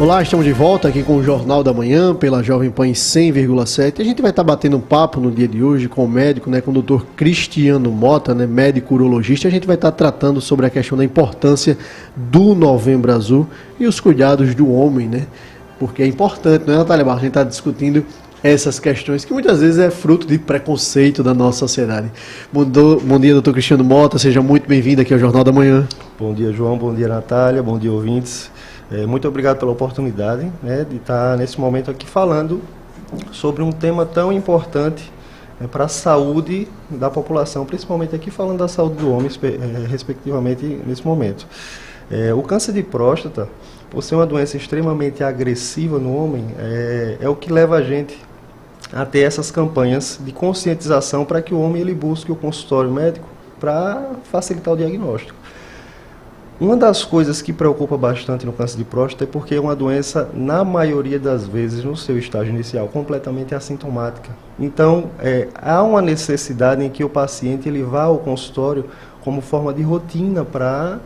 Olá, estamos de volta aqui com o Jornal da Manhã, pela Jovem Pan 100,7. A gente vai estar batendo um papo no dia de hoje com o médico, com o Dr. Cristiano Mota, médico urologista. A gente vai estar tratando sobre a questão da importância do Novembro Azul e os cuidados do homem, porque é importante, não é, Natália Barros? A gente está discutindo essas questões que muitas vezes é fruto de preconceito da nossa sociedade. Bom dia, Dr. Cristiano Mota, seja muito bem-vindo aqui ao Jornal da Manhã. Bom dia, João, bom dia, Natália, bom dia, ouvintes. Muito obrigado pela oportunidade de estar nesse momento aqui falando sobre um tema tão importante para a saúde da população, principalmente aqui falando da saúde do homem, respectivamente, nesse momento. O câncer de próstata, por ser uma doença extremamente agressiva no homem, é o que leva a gente a ter essas campanhas de conscientização para que o homem ele busque o consultório médico para facilitar o diagnóstico. Uma das coisas que preocupa bastante no câncer de próstata é porque é uma doença, na maioria das vezes, no seu estágio inicial, completamente assintomática. Então, há uma necessidade em que o paciente ele vá ao consultório como forma de rotina para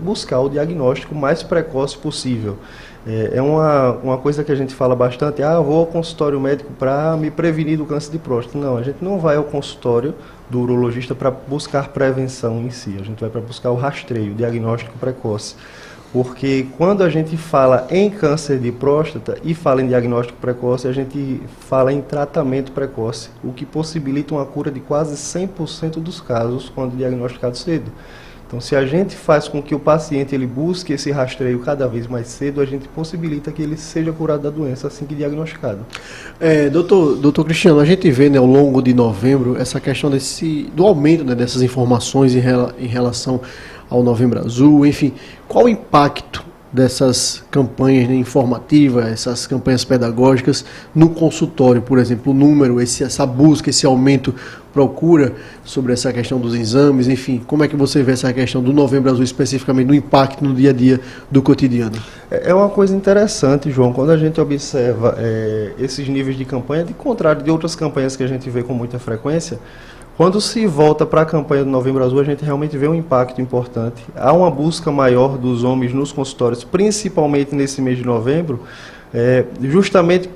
buscar o diagnóstico mais precoce possível. É uma coisa que a gente fala bastante, vou ao consultório médico para me prevenir do câncer de próstata. Não, a gente não vai ao consultório do urologista para buscar prevenção em si, a gente vai para buscar o rastreio, o diagnóstico precoce. Porque quando a gente fala em câncer de próstata e fala em diagnóstico precoce, a gente fala em tratamento precoce, o que possibilita uma cura de quase 100% dos casos quando diagnosticado cedo. Então, se a gente faz com que o paciente ele busque esse rastreio cada vez mais cedo, a gente possibilita que ele seja curado da doença assim que diagnosticado. Doutor Cristiano, a gente vê ao longo de novembro essa questão do aumento dessas informações em relação ao Novembro Azul, enfim, qual o impacto dessas campanhas informativas, essas campanhas pedagógicas no consultório, por exemplo, o número, essa busca, esse aumento, procura sobre essa questão dos exames, enfim, como é que você vê essa questão do Novembro Azul especificamente, no impacto no dia a dia do cotidiano? É uma coisa interessante, João, quando a gente observa esses níveis de campanha, de contrário de outras campanhas que a gente vê com muita frequência, quando se volta para a campanha do Novembro Azul, a gente realmente vê um impacto importante. Há uma busca maior dos homens nos consultórios, principalmente nesse mês de novembro, justamente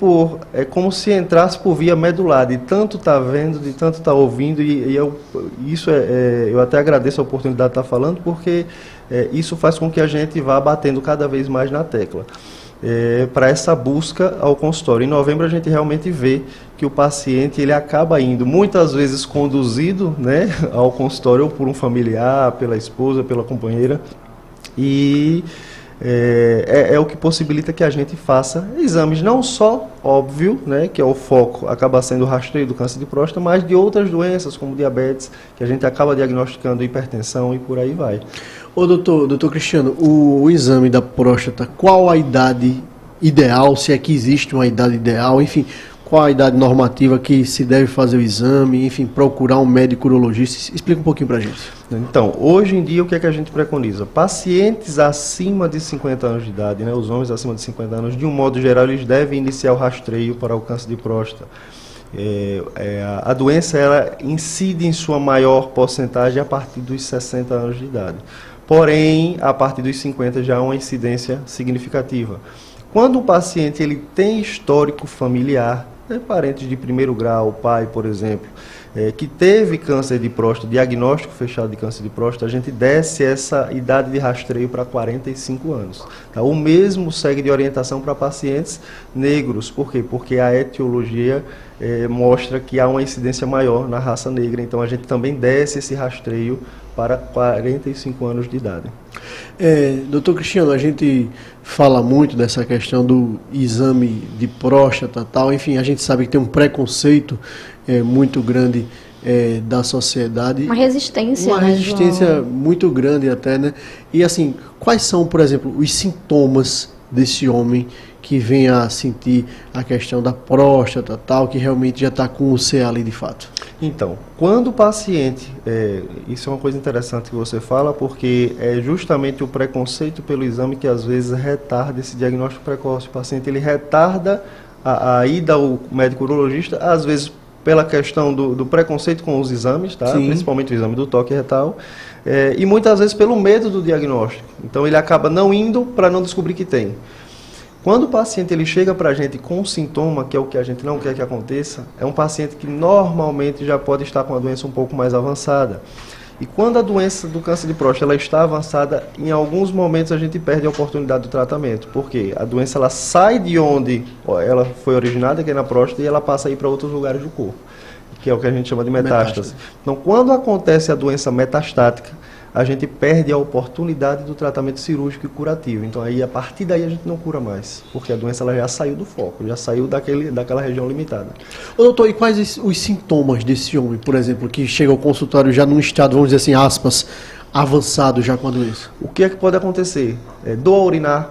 como se entrasse por via medular, de tanto estar vendo, de tanto estar ouvindo, eu até agradeço a oportunidade de estar falando, porque isso faz com que a gente vá batendo cada vez mais na tecla. Para essa busca ao consultório. Em novembro a gente realmente vê que o paciente ele acaba indo muitas vezes conduzido ao consultório ou por um familiar, pela esposa, pela companheira, e é o que possibilita que a gente faça exames não só, óbvio, que é o foco, acaba sendo o rastreio do câncer de próstata, mas de outras doenças como diabetes, que a gente acaba diagnosticando hipertensão e por aí vai. Doutor Cristiano, o exame da próstata, qual a idade ideal, se é que existe uma idade ideal, enfim, qual a idade normativa que se deve fazer o exame, enfim, procurar um médico urologista? Explica um pouquinho pra gente. Então, hoje em dia, o que é que a gente preconiza? Pacientes acima de 50 anos de idade, os homens acima de 50 anos, de um modo geral, eles devem iniciar o rastreio para o câncer de próstata. A doença ela incide em sua maior porcentagem a partir dos 60 anos de idade. Porém, a partir dos 50 já há uma incidência significativa. Quando o paciente ele tem histórico familiar, parentes de primeiro grau, pai, por exemplo, que teve câncer de próstata, diagnóstico fechado de câncer de próstata, a gente desce essa idade de rastreio para 45 anos. Tá? O mesmo segue de orientação para pacientes negros. Por quê? Porque a etiologia mostra que há uma incidência maior na raça negra, então a gente também desce esse rastreio para 45 anos de idade. Doutor Cristiano, a gente fala muito dessa questão do exame de próstata, tal. Enfim, a gente sabe que tem um preconceito muito grande da sociedade. Uma resistência, Uma resistência muito grande até, E assim, quais são, por exemplo, os sintomas desse homem que vem a sentir a questão da próstata, tal, que realmente já está com o CA ali de fato? Então, quando o paciente, isso é uma coisa interessante que você fala, porque é justamente o preconceito pelo exame que às vezes retarda esse diagnóstico precoce. O paciente ele retarda a ida ao médico urologista, às vezes pela questão do preconceito com os exames, tá? Principalmente o exame do toque retal, e muitas vezes pelo medo do diagnóstico. Então ele acaba não indo para não descobrir que tem. Quando o paciente ele chega para a gente com um sintoma, que é o que a gente não quer que aconteça, é um paciente que normalmente já pode estar com a doença um pouco mais avançada. E quando a doença do câncer de próstata ela está avançada, em alguns momentos a gente perde a oportunidade do tratamento. Porque a doença ela sai de onde ela foi originada, que é na próstata, e ela passa a ir para outros lugares do corpo, que é o que a gente chama de metástase. Então, quando acontece a doença metastática, a gente perde a oportunidade do tratamento cirúrgico e curativo. Então, aí, a partir daí, a gente não cura mais, porque a doença ela já saiu do foco, já saiu daquela região limitada. Ô, doutor, e quais os sintomas desse homem, por exemplo, que chega ao consultório já num estado, vamos dizer assim, aspas, avançado já com a doença? O que é que pode acontecer? Dor a urinar,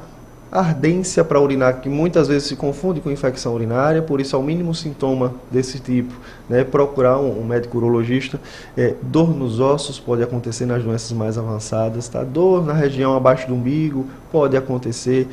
ardência para urinar, que muitas vezes se confunde com infecção urinária, por isso, ao mínimo sintoma desse tipo, né, procurar um médico urologista. Dor nos ossos pode acontecer nas doenças mais avançadas, tá? Dor na região abaixo do umbigo pode acontecer,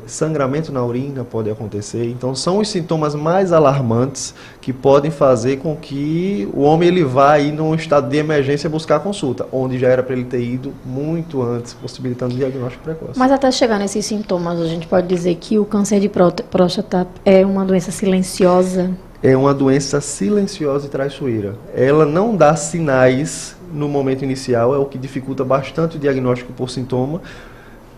sangramento na urina pode acontecer. Então, são os sintomas mais alarmantes que podem fazer com que o homem ele vá aí num estado de emergência buscar a consulta, onde já era para ele ter ido muito antes, possibilitando diagnóstico precoce. Mas até chegar nesses sintomas, a gente pode dizer que o câncer de próstata é uma doença silenciosa? É uma doença silenciosa e traiçoeira. Ela não dá sinais no momento inicial, é o que dificulta bastante o diagnóstico por sintoma.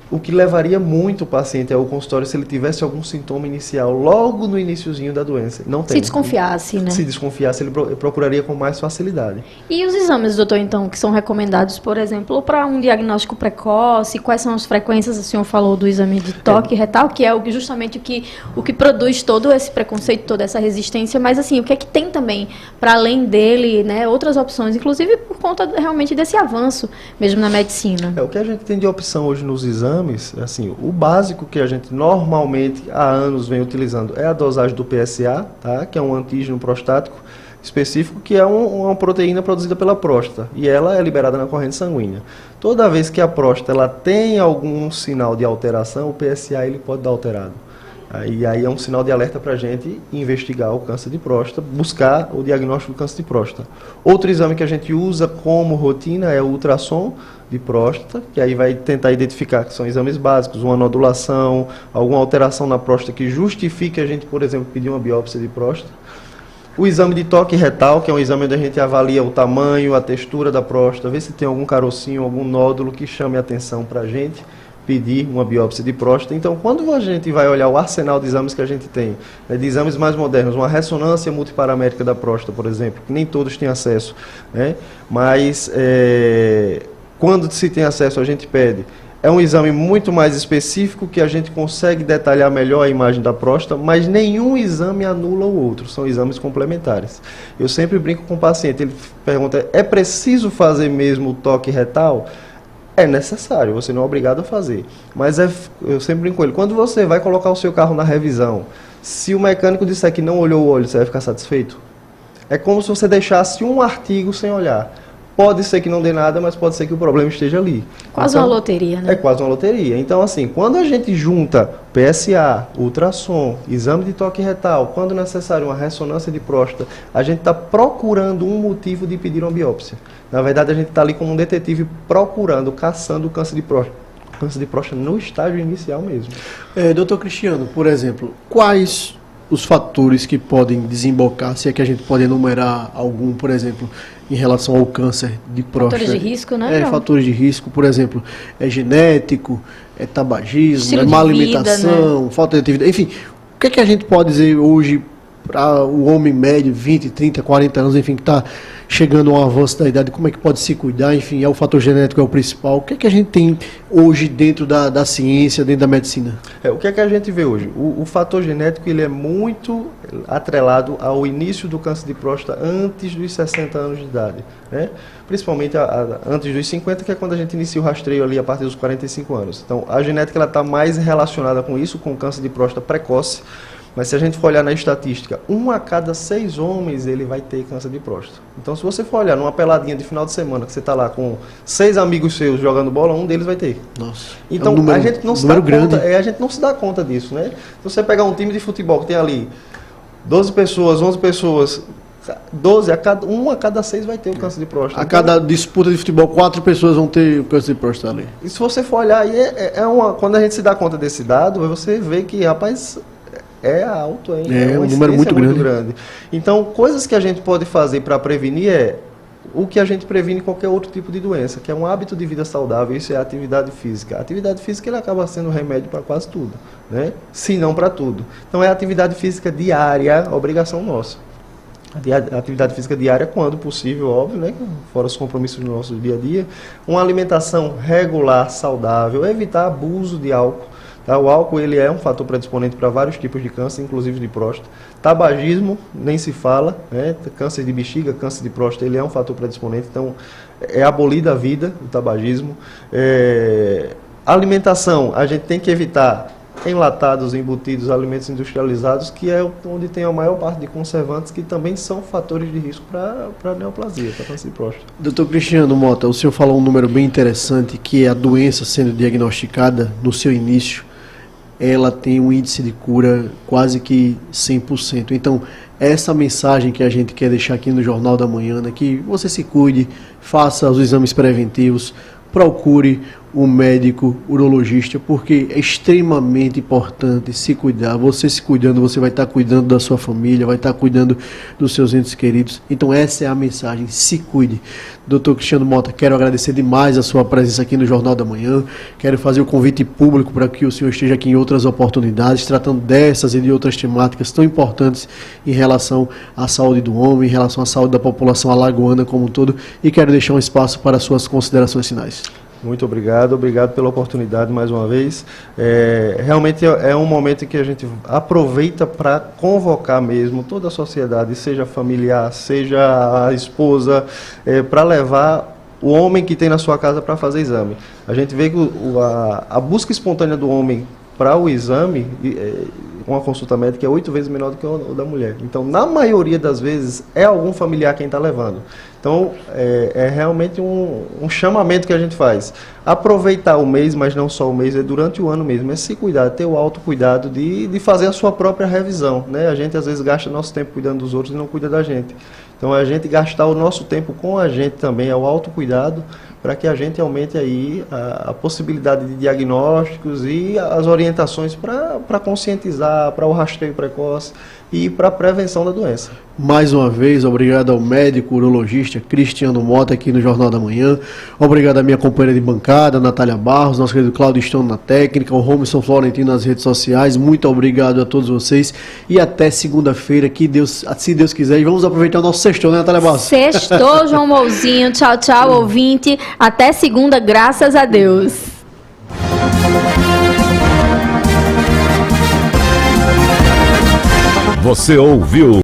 O que levaria muito o paciente ao consultório se ele tivesse algum sintoma inicial logo no iniciozinho da doença. Não tem. Se desconfiasse, né? Se desconfiasse, ele procuraria com mais facilidade. E os exames, doutor, então, que são recomendados, por exemplo, para um diagnóstico precoce? Quais são as frequências? O senhor falou do exame de toque retal, que é justamente o que produz todo esse preconceito, toda essa resistência. Mas, assim, o que é que tem também, para além dele, né, outras opções, inclusive por conta realmente desse avanço mesmo na medicina? O que a gente tem de opção hoje nos exames, assim, o básico que a gente normalmente há anos vem utilizando é a dosagem do PSA, tá? Que é um antígeno prostático específico, que é uma proteína produzida pela próstata, e ela é liberada na corrente sanguínea. Toda vez que a próstata ela tem algum sinal de alteração, o PSA ele pode dar alterado. Aí é um sinal de alerta para a gente investigar o câncer de próstata, buscar o diagnóstico do câncer de próstata. Outro exame que a gente usa como rotina é o ultrassom de próstata, que aí vai tentar identificar, que são exames básicos, uma nodulação, alguma alteração na próstata que justifique a gente, por exemplo, pedir uma biópsia de próstata. O exame de toque retal, que é um exame onde a gente avalia o tamanho, a textura da próstata, ver se tem algum carocinho, algum nódulo que chame a atenção para a gente pedir uma biópsia de próstata. Então, quando a gente vai olhar o arsenal de exames que a gente tem, né, de exames mais modernos, uma ressonância multiparamétrica da próstata, por exemplo, que nem todos têm acesso, né, mas quando se tem acesso a gente pede. É um exame muito mais específico que a gente consegue detalhar melhor a imagem da próstata, mas nenhum exame anula o outro, são exames complementares. Eu sempre brinco com o paciente, ele pergunta, é preciso fazer mesmo o toque retal? É necessário, você não é obrigado a fazer. Mas eu sempre brinco com ele, quando você vai colocar o seu carro na revisão, se o mecânico disser que não olhou o olho, você vai ficar satisfeito? É como se você deixasse um artigo sem olhar. Pode ser que não dê nada, mas pode ser que o problema esteja ali. Quase então, uma loteria, né? É quase uma loteria. Então, assim, quando a gente junta PSA, ultrassom, exame de toque retal, quando necessário uma ressonância de próstata, a gente está procurando um motivo de pedir uma biópsia. Na verdade, a gente está ali como um detetive procurando, caçando o câncer de próstata. Câncer de próstata no estágio inicial mesmo. Doutor Cristiano, por exemplo, quais os fatores que podem desembocar, se é que a gente pode enumerar algum, por exemplo, em relação ao câncer de próstata? Fatores de risco, né? Fatores de risco, por exemplo, é genético, é tabagismo, estilo é má de vida, alimentação, né? falta de atividade, enfim, o que é que a gente pode dizer hoje para o homem médio, 20, 30, 40 anos, enfim, que está chegando a um avanço da idade, como é que pode se cuidar, enfim, o fator genético é o principal. O que é que a gente tem hoje dentro da ciência, dentro da medicina? O que é que a gente vê hoje? O fator genético ele é muito atrelado ao início do câncer de próstata antes dos 60 anos de idade, né? Principalmente antes dos 50, que é quando a gente inicia o rastreio ali a partir dos 45 anos. Então, a genética está mais relacionada com isso, com o câncer de próstata precoce. Mas se a gente for olhar na estatística, 1 a cada 6 homens ele vai ter câncer de próstata. Então, se você for olhar numa peladinha de final de semana, que você está lá com 6 amigos seus jogando bola, um deles vai ter. Nossa. Então, número, a gente não se dá conta, a gente não se dá conta disso, né? Se você pegar um time de futebol que tem ali 12 pessoas, 11 pessoas, 12, um a cada 6 vai ter o câncer de próstata. A cada disputa de futebol, 4 pessoas vão ter o câncer de próstata ali. E se você for olhar aí, quando a gente se dá conta desse dado, você vê que, rapaz, é alto, hein? É um número muito grande. Então, coisas que a gente pode fazer para prevenir o que a gente previne qualquer outro tipo de doença, que é um hábito de vida saudável, isso é a atividade física. A atividade física ele acaba sendo remédio para quase tudo, né? Se não para tudo. Então é a atividade física diária, obrigação nossa. A atividade física diária, quando possível, óbvio, né? Fora os compromissos do nosso dia a dia. Uma alimentação regular, saudável, evitar abuso de álcool. Tá? O álcool ele é um fator predisponente para vários tipos de câncer, inclusive de próstata. Tabagismo, nem se fala, né? Câncer de bexiga, câncer de próstata, ele é um fator predisponente, então é abolida a vida, o tabagismo. Alimentação, a gente tem que evitar enlatados, embutidos, alimentos industrializados, que é onde tem a maior parte de conservantes, que também são fatores de risco para neoplasia, para câncer de próstata. Doutor Cristiano Mota, o senhor falou um número bem interessante, que é a doença sendo diagnosticada no seu início, ela tem um índice de cura quase que 100%. Então, essa mensagem que a gente quer deixar aqui no Jornal da Manhã, né, que você se cuide, faça os exames preventivos, procure um médico urologista, porque é extremamente importante se cuidar. Você se cuidando, você vai estar cuidando da sua família, vai estar cuidando dos seus entes queridos. Então essa é a mensagem, se cuide. Dr. Cristiano Mota, quero agradecer demais a sua presença aqui no Jornal da Manhã. Quero fazer o convite público para que o senhor esteja aqui em outras oportunidades, tratando dessas e de outras temáticas tão importantes em relação à saúde do homem, em relação à saúde da população alagoana como um todo. E quero deixar um espaço para suas considerações finais. Muito obrigado pela oportunidade mais uma vez. Realmente é um momento em que a gente aproveita para convocar mesmo toda a sociedade, seja familiar, seja a esposa, para levar o homem que tem na sua casa para fazer exame. A gente vê que a busca espontânea do homem para o exame, uma consulta médica, é 8 vezes menor do que o da mulher. Então, na maioria das vezes, é algum familiar quem está levando. Então, é realmente um chamamento que a gente faz. Aproveitar o mês, mas não só o mês, é durante o ano mesmo, é se cuidar, ter o autocuidado de fazer a sua própria revisão, né? A gente, às vezes, gasta nosso tempo cuidando dos outros e não cuida da gente. Então, a gente gastar o nosso tempo com a gente também, é o autocuidado, para que a gente aumente aí a possibilidade de diagnósticos e as orientações para conscientizar, para o rastreio precoce e para a prevenção da doença. Mais uma vez, obrigado ao médico urologista Cristiano Mota aqui no Jornal da Manhã. Obrigado à minha companheira de bancada, Natália Barros, nosso querido Cláudio Stone na técnica, o Romerson Florentino nas redes sociais. Muito obrigado a todos vocês e até segunda-feira, que Deus, se Deus quiser. E vamos aproveitar o nosso sextou, né, Natália Barros? Sextou, João Mouzinho. Tchau, tchau, ouvinte. Até segunda, graças a Deus. Você ouviu